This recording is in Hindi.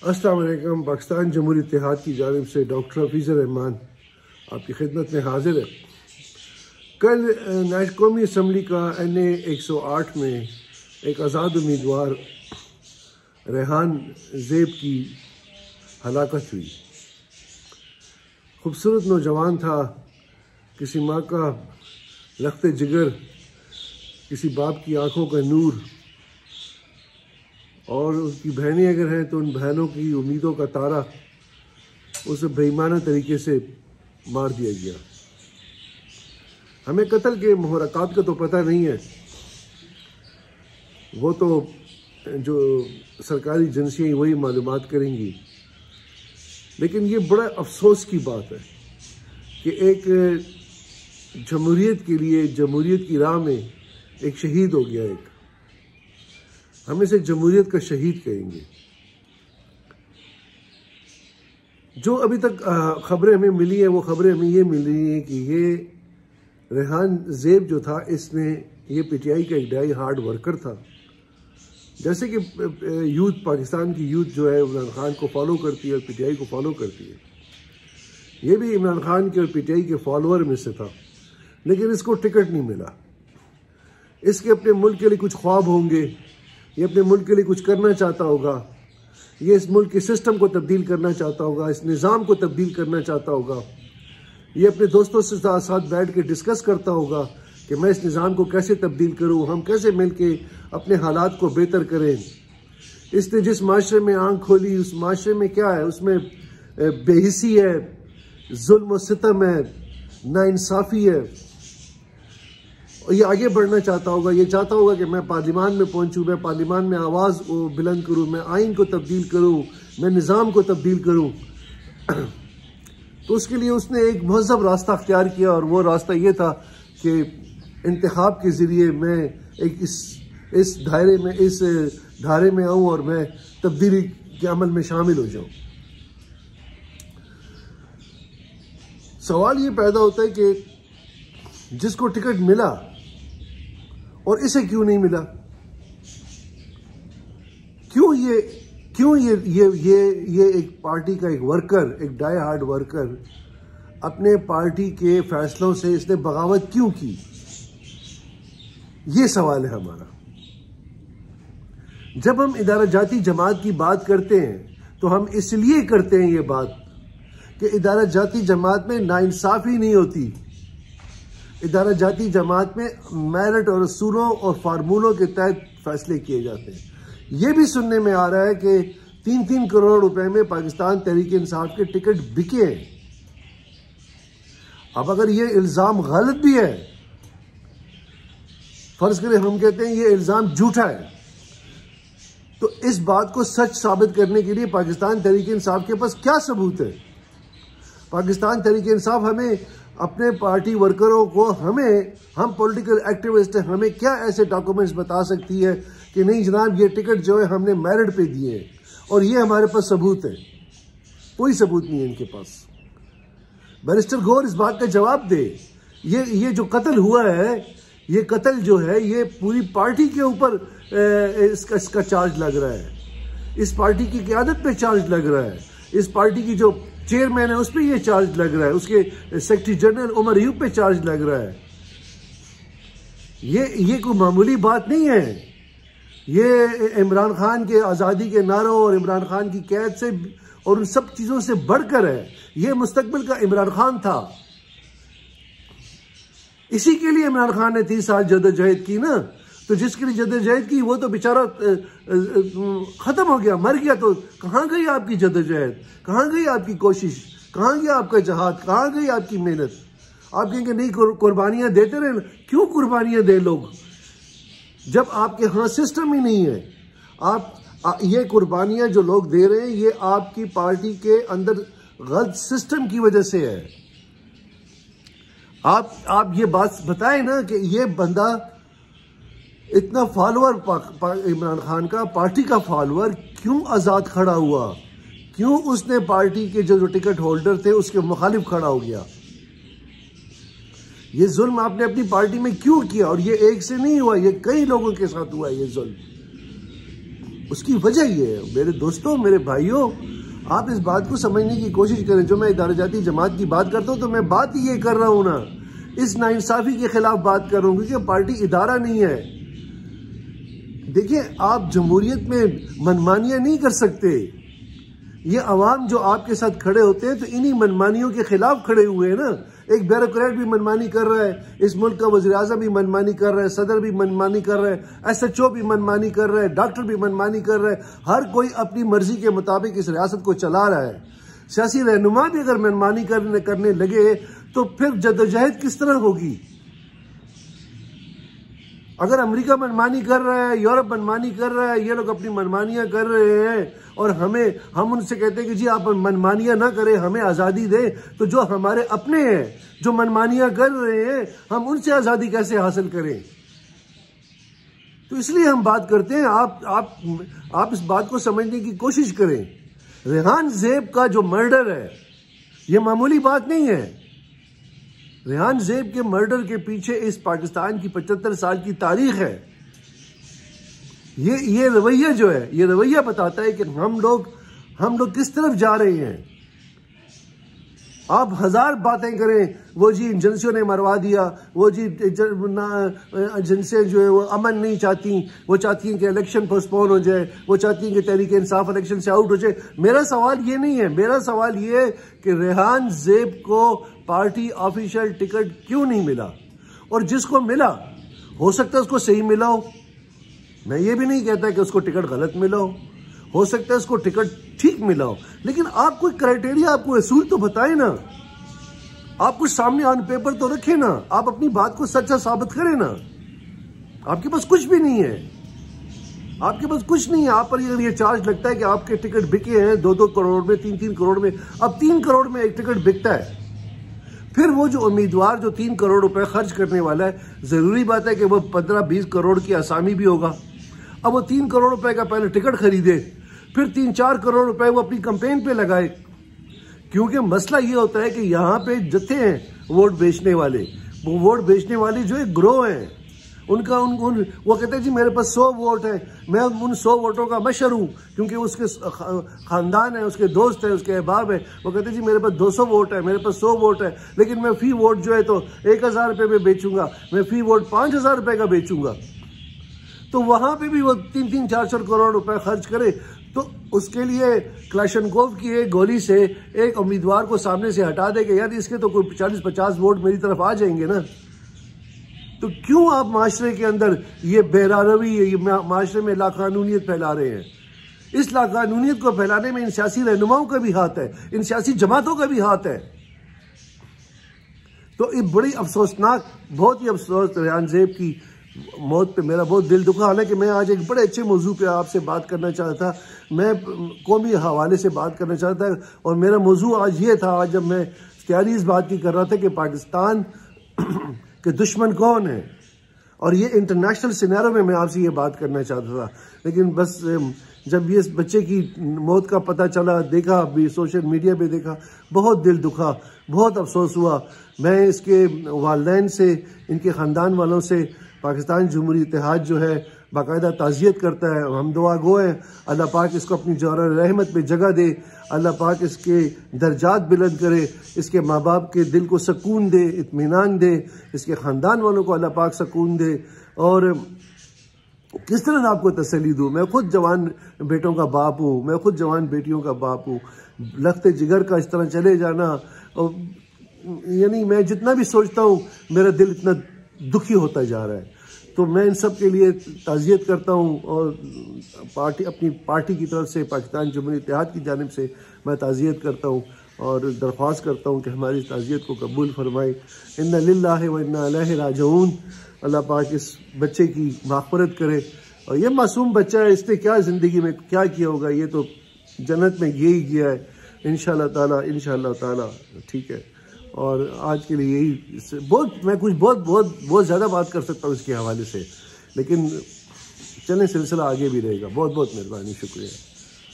अस्सलाम वालेकुम। पाकिस्तान जमहूरी इत्तेहाद की जानिब से डॉक्टर हफीज़ुर रहमान आपकी खिदमत में हाजिर है। कल कौमी असम्बली का NA 108 में एक आज़ाद उम्मीदवार रेहान ज़ेब की हलाकत हुई। खूबसूरत नौजवान था, किसी माँ का लख्त जिगर, किसी बाप की आंखों का नूर, और उसकी बहनें अगर हैं तो उन बहनों की उम्मीदों का तारा उसे बेईमाना तरीके से मार दिया गया। हमें कत्ल के मुहर्रकात का तो पता नहीं है, वो तो जो सरकारी एजेंसियाँ वही मालूमात करेंगी, लेकिन ये बड़ा अफसोस की बात है कि एक जमहूरियत के लिए, जमहूरियत की राह में एक शहीद हो गया। एक हम इसे जमहूरियत का शहीद कहेंगे। जो अभी तक खबरें हमें मिली हैं, वो खबरें हमें ये मिल रही हैं कि ये रेहान ज़ेब जो था, इसने ये PTI का एक डाई हार्ड वर्कर था। जैसे कि यूथ, पाकिस्तान की यूथ जो है इमरान खान को फॉलो करती है और PTI को फॉलो करती है, ये भी इमरान खान के और PTI के फॉलोअर में से था, लेकिन इसको टिकट नहीं मिला। इसके अपने मुल्क के लिए कुछ ख्वाब होंगे, ये अपने मुल्क के लिए कुछ करना चाहता होगा, ये इस मुल्क के सिस्टम को तब्दील करना चाहता होगा, इस निज़ाम को तब्दील करना चाहता होगा, ये अपने दोस्तों से साथ बैठ के डिस्कस करता होगा कि मैं इस निज़ाम को कैसे तब्दील करूं, हम कैसे मिलके अपने हालात को बेहतर करें। इसने जिस माशरे में आंख खोली, उस माशरे में क्या है, उसमें बेहिसी है, जुल्म और सितम है, नाइंसाफ़ी है। और ये आगे बढ़ना चाहता होगा, ये चाहता होगा कि मैं पार्लिमान में पहुंचूं, मैं पार्लिमान में आवाज़ बुलंद करूं, मैं आइन को तब्दील करूं, मैं निज़ाम को तब्दील करूं। तो उसके लिए उसने एक महज़ब रास्ता अख्तियार किया, और वो रास्ता ये था कि इंतखाब के ज़रिए मैं एक इस धारे में आऊँ और मैं तब्दीली के अमल में शामिल हो जाऊँ। सवाल ये पैदा होता है कि जिसको टिकट मिला और इसे क्यों नहीं मिला? क्यों ये एक पार्टी का एक वर्कर, एक डाई हार्ड वर्कर, अपने पार्टी के फैसलों से इसने बगावत क्यों की? ये सवाल है हमारा। जब हम इदारा जाती जमात की बात करते हैं तो हम इसलिए करते हैं ये बात कि इदारा जाती जमात में नाइंसाफ़ी नहीं होती। इदारा जाती जमात में मेरिट और असूलों और फार्मूलों के तहत फैसले किए जाते हैं। ये भी सुनने में आ रहा है कि 3-3 करोड़ रुपए में पाकिस्तान तहरीक इंसाफ के टिकट बिके हैं। अब अगर ये इल्ज़ाम गलत भी है, फर्ज करें हम कहते हैं ये इल्ज़ाम झूठा है, तो इस बात को सच साबित करने के लिए पाकिस्तान तहरीक इंसाफ के पास क्या सबूत है? पाकिस्तान तहरीक इंसाफ हमें, अपने पार्टी वर्करों को, हम पॉलिटिकल एक्टिविस्ट हैं, हमें क्या ऐसे डॉक्यूमेंट्स बता सकती है कि नहीं जनाब ये टिकट जो है हमने मेरिट पे दिए हैं और ये हमारे पास सबूत है? कोई सबूत नहीं है इनके पास। बैरिस्टर गौर इस बात का जवाब दे। ये जो कत्ल हुआ है, ये कत्ल जो है ये पूरी पार्टी के ऊपर इसका चार्ज लग रहा है, इस पार्टी की क़यादत पे चार्ज लग रहा है, इस पार्टी की जो चेयरमैन है उस पर यह चार्ज लग रहा है, उसके सेक्रेटरी जनरल उमर अयूब पे चार्ज लग रहा है। ये कोई मामूली बात नहीं है। ये इमरान खान के आज़ादी के नारों और इमरान खान की कैद से और उन सब चीज़ों से बढ़कर है। ये मुस्तकबिल का इमरान खान था। इसी के लिए इमरान खान ने 30 साल जदोजहद की ना, तो जिसके लिए जदोजहद की वो तो बेचारा ख़त्म हो गया, मर गया। तो कहाँ गई आपकी जदोजहद, कहाँ गई आपकी कोशिश, कहाँ गया आपका जहाद, कहाँ गई आपकी मेहनत? आप कहेंगे नहीं कुर्बानियाँ देते रहे। क्यों कुर्बानियाँ दे लोग जब आपके यहाँ सिस्टम ही नहीं है? ये कुर्बानियाँ जो लोग दे रहे हैं ये आपकी पार्टी के अंदर गलत सिस्टम की वजह से है। आप ये बात बताएं ना कि ये बंदा इतना फॉलोअर इमरान खान का, पार्टी का फॉलोअर, क्यों आज़ाद खड़ा हुआ? क्यों उसने पार्टी के जो टिकट होल्डर थे उसके मुखालिफ खड़ा हो गया? ये जुल्म आपने अपनी पार्टी में क्यों किया? और ये एक से नहीं हुआ, ये कई लोगों के साथ हुआ ये जुल्म। उसकी वजह ये है मेरे दोस्तों, मेरे भाइयों, आप इस बात को समझने की कोशिश करें। जो मैं इदारा-जाती जमात की बात करता हूँ तो मैं बात ये कर रहा हूँ ना, इस नाइंसाफी के खिलाफ बात कर रहा हूँ, क्योंकि पार्टी इदारा नहीं है। देखिए, आप जमहूरियत में मनमानियां नहीं कर सकते। ये अवाम जो आपके साथ खड़े होते हैं तो इन्हीं मनमानियों के खिलाफ खड़े हुए हैं ना। एक ब्यूरोक्रेट भी मनमानी कर रहा है, इस मुल्क का वज़ीर आज़म भी मनमानी कर रहा है, सदर भी मनमानी कर रहा है, SHO भी मनमानी कर रहा है, डॉक्टर भी मनमानी कर रहा है। हर कोई अपनी मर्जी के मुताबिक इस रियासत को चला रहा है। सियासी रहनुमा भी अगर मनमानी करने लगे तो फिर जद्दोजहद किस तरह होगी? अगर अमेरिका मनमानी कर रहा है, यूरोप मनमानी कर रहा है, ये लोग अपनी मनमानियां कर रहे हैं और हम उनसे कहते हैं कि जी आप मनमानियां ना करें, हमें आज़ादी दें, तो जो हमारे अपने हैं जो मनमानियां कर रहे हैं, हम उनसे आज़ादी कैसे हासिल करें? तो इसलिए हम बात करते हैं। आप इस बात को समझने की कोशिश करें। रेहान ज़ेब का जो मर्डर है, ये मामूली बात नहीं है। रेहान ज़ेब के मर्डर के पीछे इस पाकिस्तान की 75 साल की तारीख है। ये रवैया जो है, ये रवैया बताता है कि हम लोग किस तरफ जा रहे हैं। आप हजार बातें करें, वो जी एजेंसियों ने मरवा दिया, वो जी एजेंसियां जो है वो अमन नहीं चाहती, वो चाहती हैं कि इलेक्शन पोस्टपोन हो जाए, वो चाहती हैं कि तहरीक इंसाफ इलेक्शन से आउट हो जाए। मेरा सवाल ये नहीं है, मेरा सवाल ये है कि रेहान ज़ेब को पार्टी ऑफिशियल टिकट क्यों नहीं मिला? और जिसको मिला, हो सकता है उसको सही मिला हो, मैं ये भी नहीं कहता कि उसको टिकट गलत मिला हो सकता है उसको टिकट ठीक मिला हो, लेकिन आप कोई क्राइटेरिया, आपको असूल तो बताए ना। आप कुछ सामने ऑन पेपर तो रखें ना, आप अपनी बात को सच्चा साबित करें ना। आपके पास कुछ भी नहीं है, आपके पास कुछ नहीं है। आप पर अगर ये चार्ज लगता है कि आपके टिकट बिके हैं 2-2 करोड़ में, 3-3 करोड़ में, अब 3 करोड़ में एक टिकट बिकता है, फिर वो जो उम्मीदवार जो 3 करोड़ रुपए खर्च करने वाला है, जरूरी बात है कि वो 15-20 करोड़ की आसामी भी होगा। अब वो 3 करोड़ रुपए का पहले टिकट खरीदे, फिर 3-4 करोड़ रुपए वो अपनी कैंपेन पे लगाए। क्योंकि मसला ये होता है कि यहाँ पे जत्थे हैं वोट बेचने वाले, वो वोट बेचने वाले जो एक ग्रोह हैं, उनका वो कहते हैं जी मेरे पास 100 वोट है, मैं उन 100 वोटों का मशर हूँ, क्योंकि उसके खानदान है, उसके दोस्त है, उसके अहबाब है। वो कहते हैं जी मेरे पास 200 वोट है, मेरे पास 100 वोट है, लेकिन मैं फी वोट जो है तो 1000 रुपये में बेचूंगा, मैं फी वोट 5000 रुपये का बेचूंगा। तो वहां पे भी वो 3-3, 4-4 करोड़ रुपए खर्च करे, तो उसके लिए क्लाशनकोव की एक गोली से एक उम्मीदवार को सामने से हटा दे कि यार इसके तो कोई 40-50 वोट मेरी तरफ आ जाएंगे ना। तो क्यों आप माशरे के अंदर ये बेरारवी, ये माशरे में लाकानूनियत फैला रहे हैं? इस लाकानूनियत को फैलाने में इन सियासी रहनुमाओं का भी हाथ है, इन सियासी जमातों का भी हाथ है। तो ये बड़ी अफसोसनाक, बहुत ही अफसोस, रेहान ज़ेब की मौत पे मेरा बहुत दिल दुखा। हालांकि मैं आज एक बड़े अच्छे मौजू पे आपसे बात करना चाहता था, मैं कौमी हवाले से बात करना चाहता था, और मेरा मौजू आज ये था, आज जब मैं तैयारी इस बात की कर रहा था कि पाकिस्तान के दुश्मन कौन है, और ये इंटरनेशनल सिनेरियो में मैं आपसे ये बात करना चाहता था। लेकिन बस जब ये बच्चे की मौत का पता चला, देखा भी, सोशल मीडिया पे देखा, बहुत दिल दुखा, बहुत अफसोस हुआ। मैं इसके वालिदैन से, इनके ख़ानदान वालों से पाकिस्तान जमहूरी इत्तेहाद जो है बाकायदा ताज़ियत करता है। हम दुआ गो हैं अल्लाह पाक इसको अपनी जौहर रहमत में जगह दे, अल्लाह पाक इसके दर्जात बुलंद करे, इसके माँ बाप के दिल को सुकून दे, इत्मीनान दे, इसके ख़ानदान वालों को अल्लाह पाक सुकून दे। और किस तरह आपको तसल्ली दूँ, मैं खुद जवान बेटों का बाप हूँ, मैं खुद जवान बेटियों का बाप हूँ। लख्त जिगर का इस तरह चले जाना, यानी मैं जितना भी सोचता हूँ मेरा दिल इतना दुखी होता जा रहा है। तो मैं इन सब के लिए ताज़ियत करता हूँ, और अपनी पार्टी की तरफ से, पाकिस्तान जमहूरी इत्तेहाद की जानिब से मैं ताज़ियत करता हूँ और दरख्वास्त करता हूँ कि हमारी ताज़ियत को कबूल फरमाए। इन्ना लिल्लाहि व इन्ना इलैहि राजिऊन। अल्लाह पाक इस बच्चे की माग़फ़िरत करे। और ये मासूम बच्चा है, इसने क्या ज़िंदगी में क्या किया होगा, ये तो जन्नत में ये ही किया है इंशाअल्लाह ताला, ठीक है। और आज के लिए यही मैं कुछ बहुत ज़्यादा बात कर सकता हूँ इसके हवाले से, लेकिन चलें, सिलसिला आगे भी रहेगा। बहुत बहुत मेहरबानी, शुक्रिया।